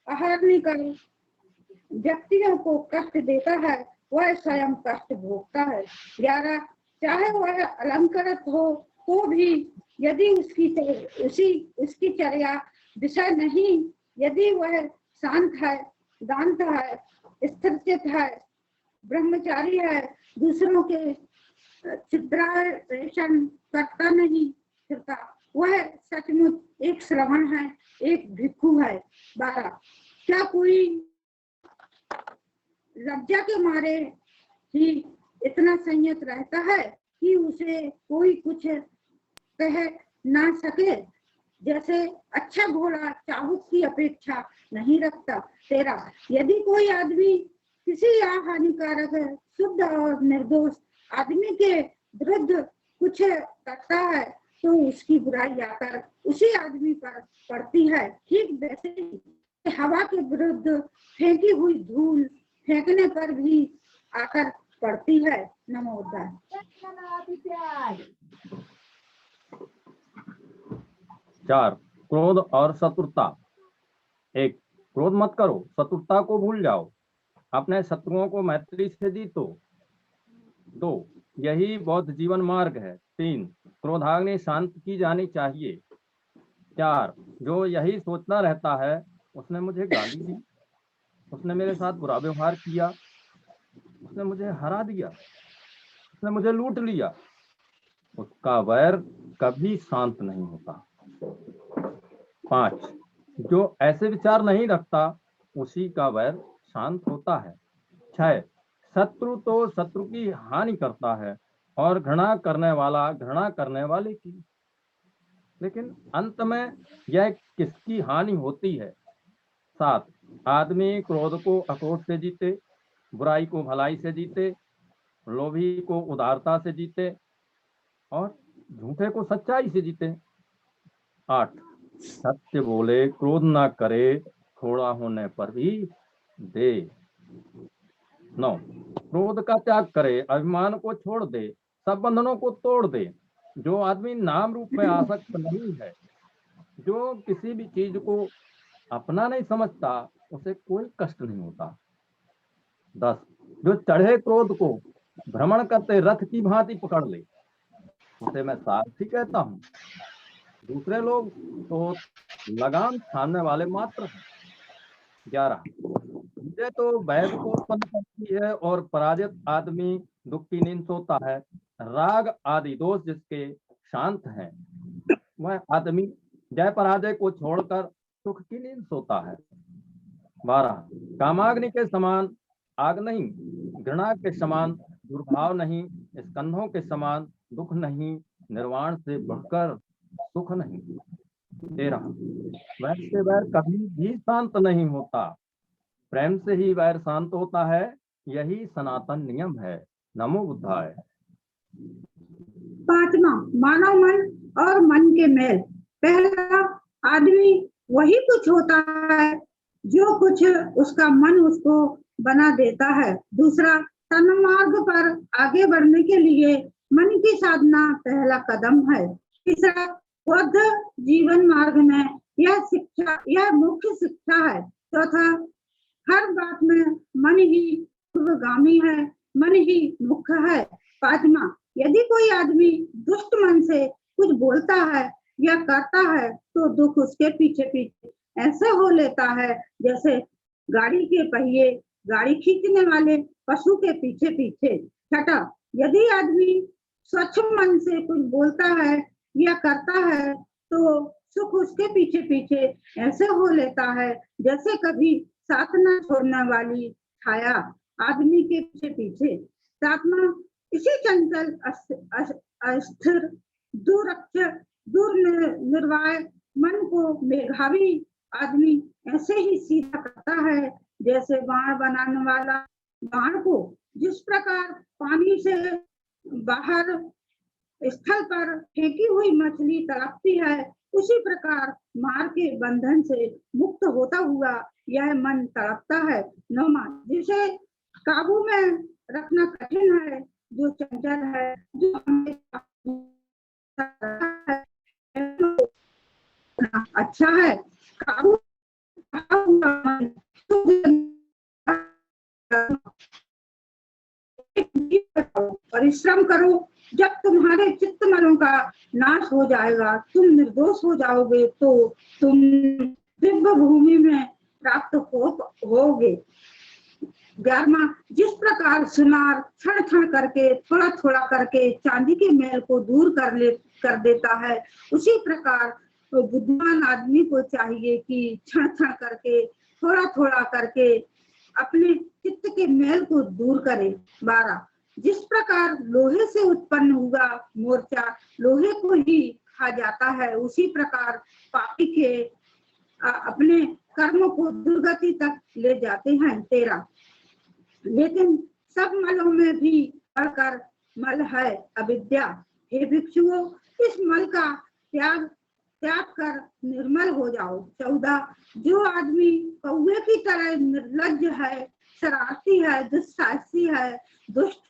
अहर्निकर व्यक्तियों को कष्ट देता है वह स्वयं कष्ट भोगता है। 11 चाहे वह अलंकृत हो तो भी, यदि उसकी चर्या विषय नहीं, यदि वह शांत है, दांत है, स्थिरचित है, ब्रह्मचारी है, दूसरों के छिद्रावेशन करता नहीं फिरता, वह सचमुच एक श्रवण है, एक भिक्षु है। 12, क्या कोई लज्जा के मारे ही इतना संयत रहता है कि उसे कोई कुछ कह ना सके, जैसे अच्छा घोड़ा चाबुक की अपेक्षा नहीं रखता। 13, यदि कोई आदमी किसी हानिकारक, शुद्ध और निर्दोष आदमी के विरुद्ध कुछ करता है तो उसकी बुराई आकर उसी आदमी पर पड़ती है। ठीक वैसे ही हवा के विरुद्ध फेंकी हुई धूल फेंकने पर भी आकर पड़ती है। नमो बुद्धाय। 4, क्रोध और शत्रुता। 1, क्रोध मत करो, शत्रुता को भूल जाओ, अपने शत्रुओं को मैत्री से जीतो। 2, यही बौद्ध जीवन मार्ग है। 3, क्रोधाग्नि शांत की जानी चाहिए। 4, जो यही सोचता रहता है उसने मुझे गाली दी, उसने मेरे साथ बुरा व्यवहार किया, उसने मुझे हरा दिया, उसने मुझे लूट लिया, उसका वैर कभी शांत नहीं होता। 5, जो ऐसे विचार नहीं रखता उसी का वैर शांत होता है। 6, शत्रु तो शत्रु की हानि करता है और घृणा करने वाला घृणा करने वाले की, लेकिन अंत में यह किसकी हानि होती है। 7, आदमी क्रोध को अक्रोध से जीते, बुराई को भलाई से जीते, लोभी को उदारता से जीते और झूठे को सच्चाई से जीते। 8, सत्य बोले, क्रोध ना करे, थोड़ा होने पर भी दे। 9, क्रोध का त्याग करे, अभिमान को छोड़ दे, सब बंधनों को तोड़ दे। जो आदमी नाम रूप में आसक्त नहीं है, जो किसी भी चीज को अपना नहीं समझता, उसे कोई कष्ट नहीं होता। 10, जो चढ़े क्रोध को भ्रमण करते रथ की भांति पकड़ ले, उसे मैं सारथी कहता हूँ। दूसरे लोग तो लगाम थामने वाले मात्र हैं। 11, ये तो वैध को उत्पन्न करती है और पराजित आदमी दुख की नींद सोता है। राग आदि दोष जिसके शांत हैं, वह आदमी जय पराजय को छोड़कर सुख की नींद सोता है। 12, कामाग्नि के समान आग नहीं, घृणा के समान दुर्भाव नहीं, स्कंधों के समान दुख नहीं, निर्वाण से बढ़कर सुख नहीं। 13, वैर से वैर कभी भी शांत नहीं होता, प्रेम से ही वैर शांत होता है, यही सनातन नियम है। नमो बुद्धाय। 5वां, मानव मन और मन के मेल। पहला, आदमी वही कुछ होता है जो कुछ उसका मन उसको बना देता है। दूसरा, तन्मार्ग पर आगे बढ़ने के लिए मन की साधना पहला कदम है। तीसरा, बौद्ध जीवन मार्ग में यह मुख्य शिक्षा है। चौथा, हर बात में मन ही पूर्वगामी है, मन ही मुख्य है। 5वां, यदि कोई आदमी दुष्ट मन से कुछ बोलता है या करता है तो दुख उसके पीछे पीछे ऐसे हो लेता है जैसे गाड़ी के पहिए गाड़ी खींचने वाले पशु के पीछे पीछे। 6वां, यदि आदमी स्वच्छ मन से कुछ बोलता है या करता है तो सुख उसके पीछे पीछे ऐसे हो लेता है जैसे कभी साथ न छोड़ने वाली छाया आदमी के पीछे पीछे। 7वां, इसी चंचल अस्थिर निर्वाय मन को मेघावी आदमी ऐसे ही सीधा करता है जैसे बाण बनाने वाला बाण को जिस प्रकार पानी से बाहर स्थल पर फेंकी हुई मछली तड़पती है, उसी प्रकार मार के बंधन से मुक्त होता हुआ यह मन तड़पता है। 9वां, जिसे काबू में रखना कठिन है, जो चंचल है, जो अच्छा है, काबू परिश्रम करो, जब तुम्हारे चित्त मनों का नाश हो जाएगा, तुम निर्दोष हो जाओगे, तो तुम दिव्य भूमि में प्राप्त होगे। 11वां, जिस प्रकार सुनार क्षण क्षण करके, थोड़ा थोड़ा करके चांदी के मैल को दूर कर देता है, उसी प्रकार तो बुद्धिमान आदमी को चाहिए कि क्षण क्षण करके, थोड़ा थोड़ा करके अपने चित्त के मैल को दूर करे। 12, जिस प्रकार लोहे से उत्पन्न हुआ मोर्चा लोहे को ही खा जाता है, उसी प्रकार पापी के अपने कर्म को दुर्गति तक ले जाते हैं। 13, लेकिन सब मलों में भी बढ़कर मल है अविद्या। हे भिक्षुओं, इस मल का त्याग कर निर्मल हो जाओ। 14, जो आदमी कौवे की तरह निर्लज्ज है, शरारती है, दुस्साहसी है, दुष्ट,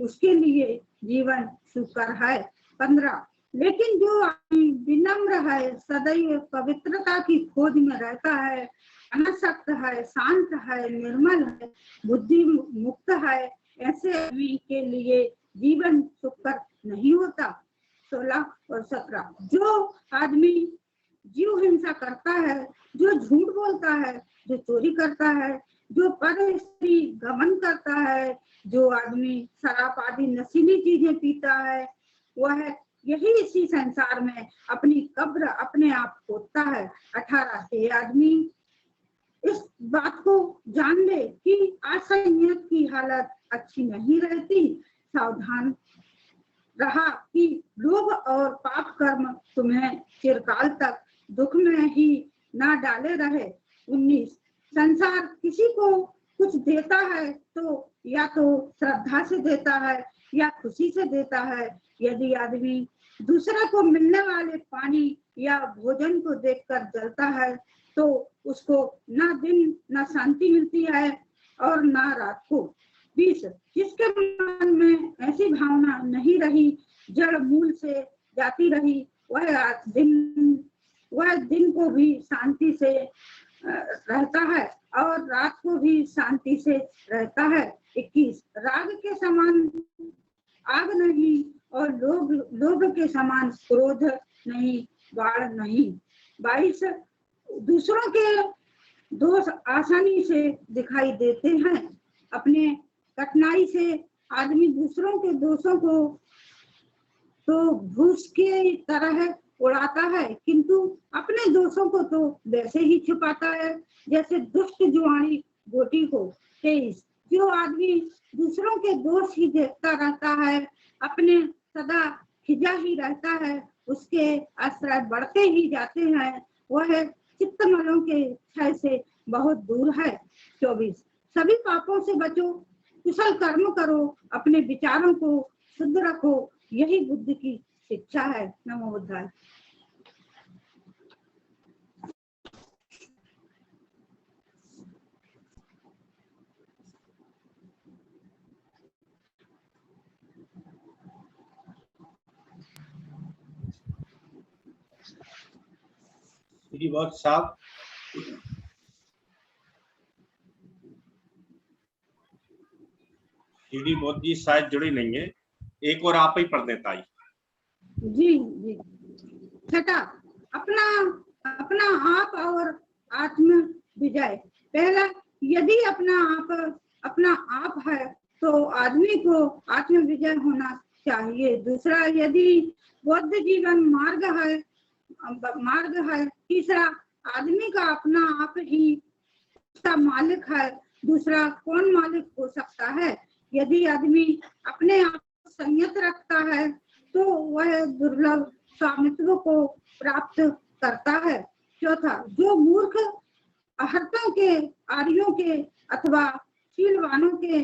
उसके लिए जीवन सुकर है। 15, लेकिन जो आदमी विनम्र है, सदैव पवित्रता की खोज में रहता है, अनासक्त है, शांत है, निर्मल है, बुद्धि मुक्त है, ऐसे आदमी के लिए जीवन सुखकर नहीं होता। 16 और 17, जो आदमी जीव हिंसा करता है, जो झूठ बोलता है, जो चोरी करता है, जो पर स्त्री गमन करता है, जो आदमी शराब आदि नशीली चीजें पीता है, वह यही इसी संसार में अपनी कब्र अपने आप खोदता है। 18, ये आदमी इस बात को जान ले कि असंयत की हालत अच्छी नहीं रहती, सावधान रहा कि लोभ और पाप कर्म तुम्हें चिरकाल तक दुख में ही ना डाले रहे। 19, संसार किसी को कुछ देता है तो या तो श्रद्धा से देता है या खुशी से देता है। यदि आदमी दूसरे को मिलने वाले पानी या भोजन को देखकर जलता है, तो उसको ना दिन ना शांति मिलती है और ना रात को। 20, जिसके मन में ऐसी भावना नहीं रही, जड़ मूल से जाती रही, वह दिन को भी शांति से रहता है और रात को भी शांति से रहता है। 21, राग के समान आग नहीं और लोभ के समान क्रोध नहीं, बाढ़ नहीं। 22, दूसरों के दोष आसानी से दिखाई देते हैं। अपने कठिनाई से आदमी दूसरों के दोषों को तो भूस के तरह उड़ाता है, किंतु अपने दोषों को तो वैसे ही छुपाता है जैसे दुष्ट जुआनी गोटी को। 23, जो आदमी दूसरों के दोष ही देखता रहता है, अपने सदा खिजा ही रहता है, उसके आश्रय बढ़ते ही जाते हैं, वह चित्तमलों के क्षय से बहुत दूर है। 24, सभी पापों से बचो, कुशल कर्म करो, अपने विचारों को शुद्ध रखो, यही बुद्ध की शिक्षा है। नमो बुद्धाय। जी बहुत साफ। दीदी मोदी जी शायद जुड़ी नहीं है, एक और आप ही पढ़ देता है। जी। 6, अपना आप और आत्म विजय। पहला, यदि अपना आप है तो आदमी को आत्म विजय होना चाहिए। दूसरा, यदि बौद्ध जीवन मार्ग है। तीसरा, आदमी का अपना आप ही उसका मालिक है, दूसरा कौन मालिक हो सकता है। यदि आदमी अपने आप को संयत रखता है तो वह दुर्लभ स्वामित्व को प्राप्त करता है। चौथा, जो मूर्ख अहर्तों के, आर्यों के अथवा शीलवानों के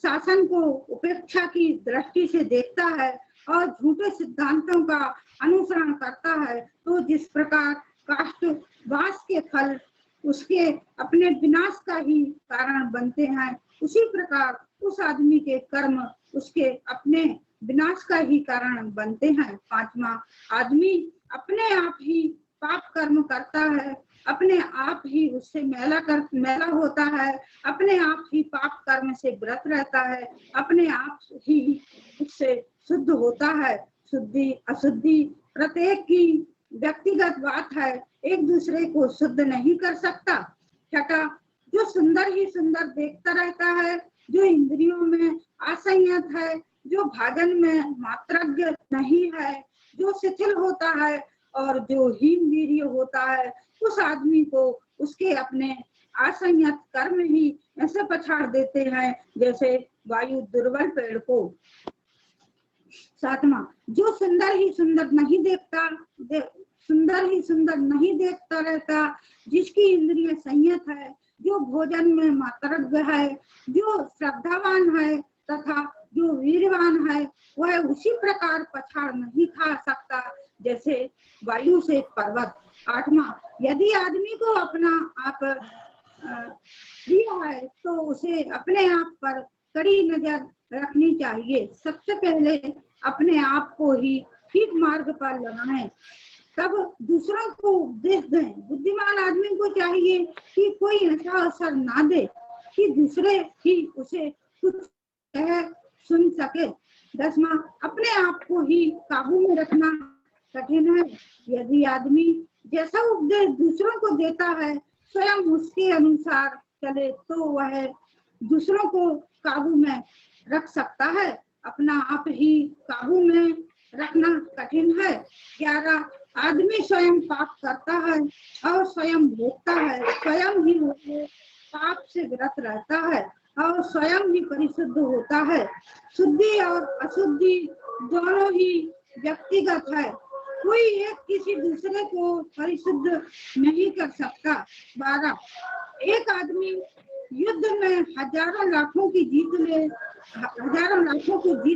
शासन को उपेक्षा की दृष्टि से देखता है और झूठे सिद्धांतों का अनुसरण करता है, तो जिस प्रकार काष्ठवास के फल उसके अपने विनाश का ही कारण बनते हैं, उसी प्रकार उस आदमी के कर्म उसके अपने विनाश का ही कारण बनते हैं। 5वां, आदमी अपने आप ही पाप कर्म करता है, अपने आप ही उससे मैला होता है, अपने आप ही पाप कर्म से व्रत रहता है, अपने आप ही उससे शुद्ध होता है। शुद्धि अशुद्धि प्रत्येक की व्यक्तिगत बात है, एक दूसरे को शुद्ध नहीं कर सकता। छठा, जो सुंदर ही सुंदर देखता रहता है, जो इंद्रियों में असंयत है, जो भाजन में मात्रज्ञ नहीं है, जो शिथिल होता है और जो हीन वीर्य होता है, उस आदमी को उसके अपने असंयत कर्म ही ऐसे पछाड़ देते हैं जैसे वायु दुर्बल पेड़ को। सातवां, जो सुंदर ही सुंदर नहीं देखता रहता, जिसकी इंद्रिय संयत है, जो भोजन में मात्रज्ञ है, जो श्रद्धावान है तथा जो वीरवान है, वह उसी प्रकार पछाड़ नहीं खा सकता जैसे वायु से पर्वत। आठवां, यदि आदमी को अपना आप दिया है तो उसे अपने आप पर कड़ी नजर रखनी चाहिए। सबसे पहले अपने आप को ही ठीक मार्ग पर लगाएं, तब दूसरों को उपदेश दें। बुद्धिमान आदमी को चाहिए कि कोई ऐसा असर ना दे कि दूसरे ही उसे कुछ कह सुन सके। 10वां, अपने आप को ही काबू में रखना कठिन है। यदि आदमी जैसा उपदेश दूसरों को देता है स्वयं उसके अनुसार चले तो वह दूसरों को काबू में रख सकता है, अपना आप ही काबू में रखना कठिन है। 11, आदमी स्वयं पाप करता है और स्वयं भोगता है, स्वयं ही पाप से व्रत रहता है और स्वयं ही परिशुद्ध होता है। शुद्धि और अशुद्धि दोनों ही व्यक्तिगत है, कोई एक किसी दूसरे को परिशुद्ध नहीं कर सकता। 12, एक आदमी युद्ध में हजारों लाखों को जीत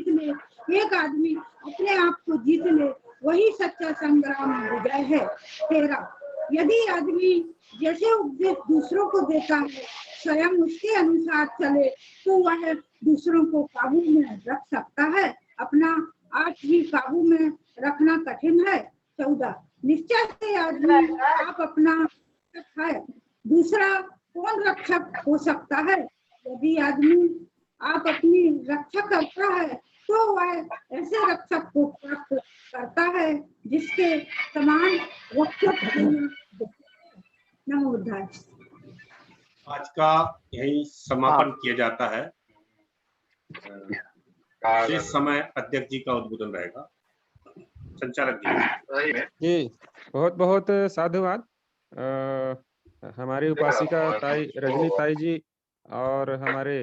ले, एक आदमी अपने आप को जीत ले, वही सच्चा संग्राम विजय है। 13, यदि आदमी जैसे उपदेश दूसरों को देता है स्वयं उसके अनुसार चले तो वह दूसरों को काबू में रख सकता है, अपना आप ही काबू में रखना कठिन है। 14, निश्चय से आदमी आप अपना है, दूसरा कौन रक्षक हो सकता है। यदि आदमी आप अपनी रक्षा करता है तो वह ऐसे रक्षक को प्राप्त करता है जिसके समान रक्षक नमो बुद्धाय। आज का यही समापन किया जाता है। शेष समय अध्यक्ष जी का उद्बोधन रहेगा। संचालक जी बहुत बहुत साधुवाद हमारी उपासिका ताई रजनी ताई जी और हमारे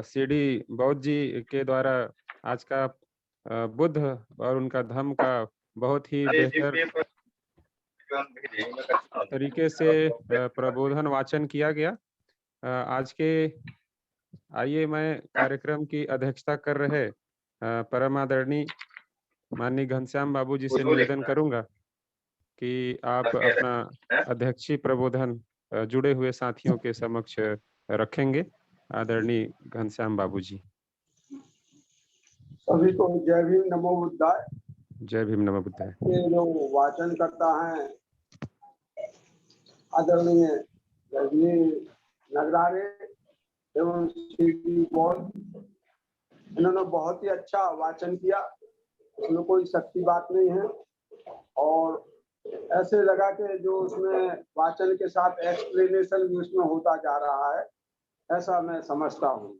सीडी बौद्ध जी के द्वारा आज का बुद्ध और उनका धम्म का बहुत ही बेहतर तरीके से प्रबोधन वाचन किया गया। आज के आइए मैं कार्यक्रम की अध्यक्षता कर रहे परम आदरणीय माननीय घनश्याम बाबू जी से निवेदन करूंगा कि आप अपना अध्यक्षीय प्रबोधन जुड़े हुए साथियों के समक्ष रखेंगे। आदरणीय घनश्याम बाबू जी। सभी को जय भीम नमो बुद्धाय। जय भीम नमो बुद्धाय। ये जो वाचन करता है आदरणीय रजनी नगरारे एवं सीडी बौद्ध, इन्होंने बहुत ही अच्छा वाचन किया, उसमें कोई सच्ची बात नहीं है और ऐसे लगा कि जो उसमें वाचन के साथ एक्सप्लेनेशन भी उसमें होता जा रहा है, ऐसा मैं समझता हूँ।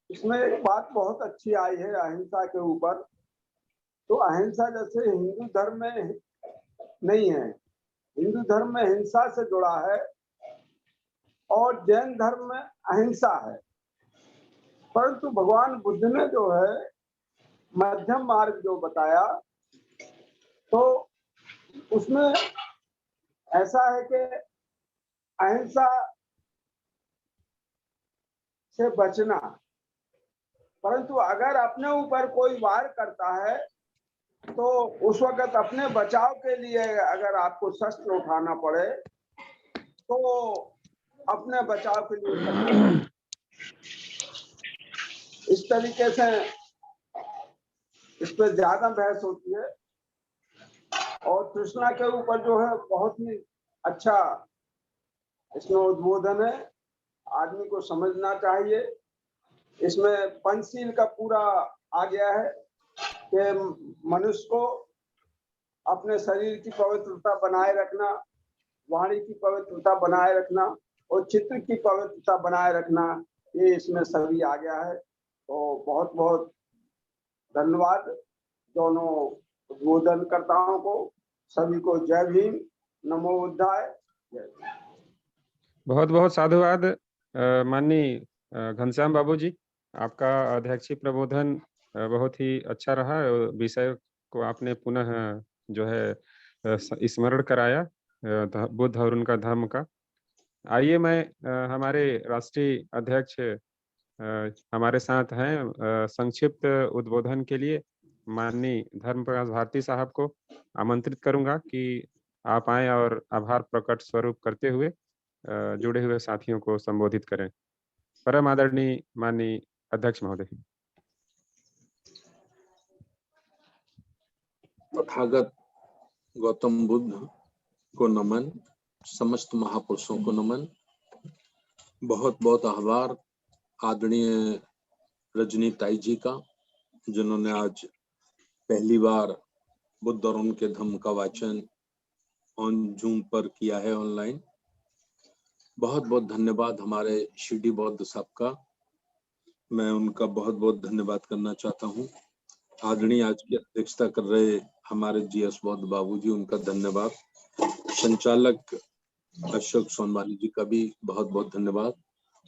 इसमें एक बात बहुत अच्छी आई है अहिंसा के ऊपर। तो अहिंसा जैसे हिंदू धर्म में नहीं है, हिंदू धर्म में हिंसा से जुड़ा है और जैन धर्म में अहिंसा है, परंतु भगवान बुद्ध ने जो है मध्यम मार्ग जो बताया तो उसमें ऐसा है कि अहिंसा से बचना, परंतु अगर अपने ऊपर कोई वार करता है तो उस वक्त अपने बचाव के लिए अगर आपको शस्त्र उठाना पड़े तो अपने बचाव के लिए इस तरीके से इस पर ज्यादा बहस होती है और कृष्णा के ऊपर जो है बहुत ही अच्छा इसमें उद्बोधन है, आदमी को समझना चाहिए। इसमें पंचशील का पूरा आ गया है कि मनुष्य को अपने शरीर की पवित्रता बनाए रखना, वाणी की पवित्रता बनाए रखना और चित्र की पवित्रता बनाए रखना, ये इसमें सभी आ गया है। तो बहुत बहुत धन्यवाद दोनों उद्बोधनकर्ताओं को, सभी को जय भीम, नमो बुद्धाय। बहुत बहुत साधुवाद माननीय घनश्याम बाबू जी, आपका अध्यक्षीय प्रबोधन बहुत ही अच्छा रहा। विषय को आपने पुनः जो है स्मरण कराया बुद्ध और उनका धर्म का। आइए मैं हमारे राष्ट्रीय अध्यक्ष हमारे साथ हैं, संक्षिप्त उद्बोधन के लिए माननीय धर्मप्रकाश भारती साहब को आमंत्रित करूंगा कि आप आए और आभार प्रकट स्वरूप करते हुए जुड़े हुए साथियों को संबोधित करें। परम आदरणीय माननीय अध्यक्ष महोदय। तथागत गौतम बुद्ध को नमन, समस्त महापुरुषों को नमन। बहुत बहुत आभार आदरणीय रजनी ताई जी का, जिन्होंने आज पहली बार बुद्ध और उनके धम्म का वाचन ऑन जूम पर किया है, ऑनलाइन। बहुत बहुत धन्यवाद हमारे शिरडी बौद्ध साहब का, मैं उनका बहुत बहुत धन्यवाद करना चाहता हूँ। आदरणीय आज की अध्यक्षता कर रहे हमारे जीएस बौद्ध बाबू जी, उनका धन्यवाद। संचालक अशोक सोनवानी जी का भी बहुत बहुत धन्यवाद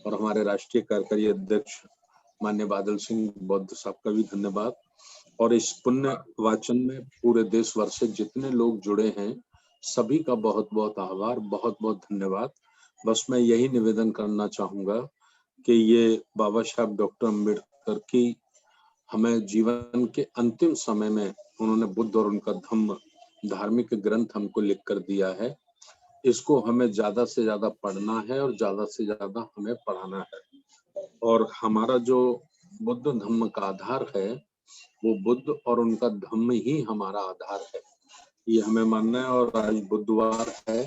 और हमारे राष्ट्रीय कार्यकारी अध्यक्ष माननीय बादल सिंह बौद्ध साहब का भी धन्यवाद। और इस पुण्य वाचन में पूरे देश भर से जितने लोग जुड़े हैं सभी का बहुत बहुत आभार, बहुत बहुत धन्यवाद। बस मैं यही निवेदन करना चाहूंगा कि ये बाबा साहब डॉक्टर अम्बेडकर की हमें जीवन के अंतिम समय में उन्होंने बुद्ध और उनका धम्म धार्मिक ग्रंथ हमको लिख कर दिया है। इसको हमें ज्यादा से ज्यादा पढ़ना है और ज्यादा से ज्यादा हमें पढ़ाना है। और हमारा जो बुद्ध धम्म का आधार है वो बुद्ध और उनका धम्म ही हमारा आधार है, ये हमें मानना है। और आज बुधवार है,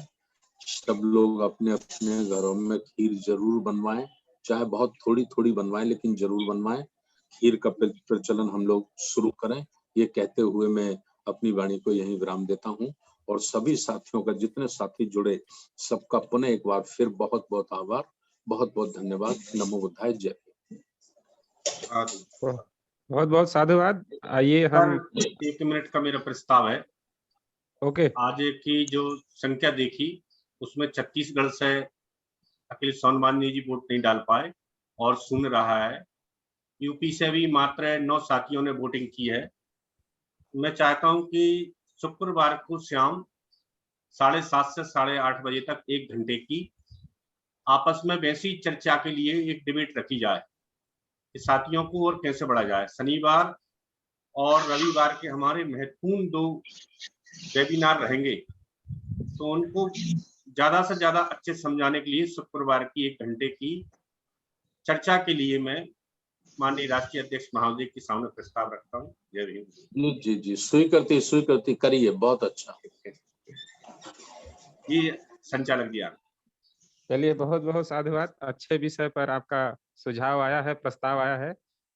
सब लोग अपने अपने घरों में खीर जरूर बनवाएं, चाहे बहुत थोड़ी थोड़ी बनवाएं लेकिन जरूर बनवाएं। खीर का प्रचलन हम लोग शुरू करें, ये कहते हुए मैं अपनी वाणी को यहीं विराम देता हूँ। और सभी साथियों का, जितने साथी जुड़े सबका पुनः एक बार फिर बहुत बहुत आभार, बहुत बहुत धन्यवाद। नमो बुद्धाय, जय। बहुत बहुत साधुवाद। आइए हम 1 मिनट का मेरा प्रस्ताव है। ओके। आज की जो संख्या देखी उसमें छत्तीसगढ़ से अखिलेश सोनवानी जी वोट नहीं डाल पाए और सुन रहा है। यूपी से भी मात्र 9 साथियों ने वोटिंग की है। मैं चाहता हूं कि शुक्रवार को शाम 7:30 से 8:30 बजे तक 1 घंटे की आपस में वैसी चर्चा के लिए एक डिबेट रखी जाए कि साथियों को और कैसे बढ़ा जाए। शनिवार और रविवार के हमारे महत्वपूर्ण 2 वेबिनार रहेंगे, तो उनको ज्यादा से ज्यादा अच्छे समझाने के लिए शुक्रवार की 1 घंटे की चर्चा के लिए मैं माननीय राष्ट्रीय अध्यक्ष महोदय के सामने प्रस्ताव रखता हूँ। जय हिंद। जी जी, स्वीकृति करिए, बहुत अच्छा। ये संचालक जी। चलिए, बहुत बहुत साधुवाद। अच्छे विषय पर आपका सुझाव आया है, प्रस्ताव आया है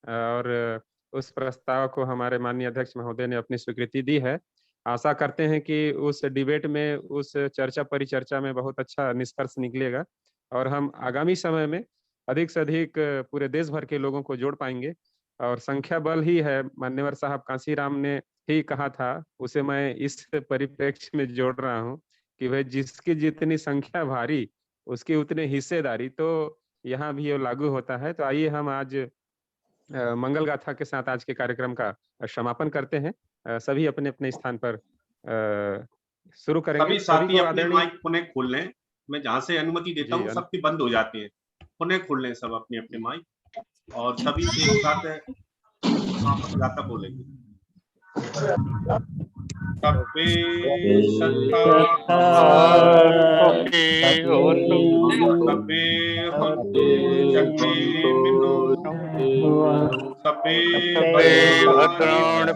और उस प्रस्ताव को हमारे माननीय अध्यक्ष महोदय ने अपनी स्वीकृति दी है। आशा करते हैं कि उस डिबेट में, उस चर्चा परिचर्चा में बहुत अच्छा निष्कर्ष निकलेगा और हम आगामी समय में अधिक से अधिक पूरे देश भर के लोगों को जोड़ पाएंगे। और संख्या बल ही है, मान्यवर साहब कांशीराम ने ही कहा था, उसे मैं इस परिप्रेक्ष्य में जोड़ रहा हूँ कि भाई जिसकी जितनी संख्या भारी उसकी उतनी हिस्सेदारी, तो यहाँ भी ये लागू होता है। तो आइए हम आज मंगल गाथा के साथ आज के कार्यक्रम का समापन करते हैं। सभी अपने अपने स्थान पर शुरू करेंगे। सभी साथी अपने माइक पुनः खोल लें। मैं जहाँ से अनुमति देता हूँ सबकी बंद हो जाती है, पुनः खोल लें सब अपने अपने माइक और सभी एक साथ आपस गाथा बोलेंगे। तपे सत्ता तपे हंतु जगे मिनो तपे भद्राणि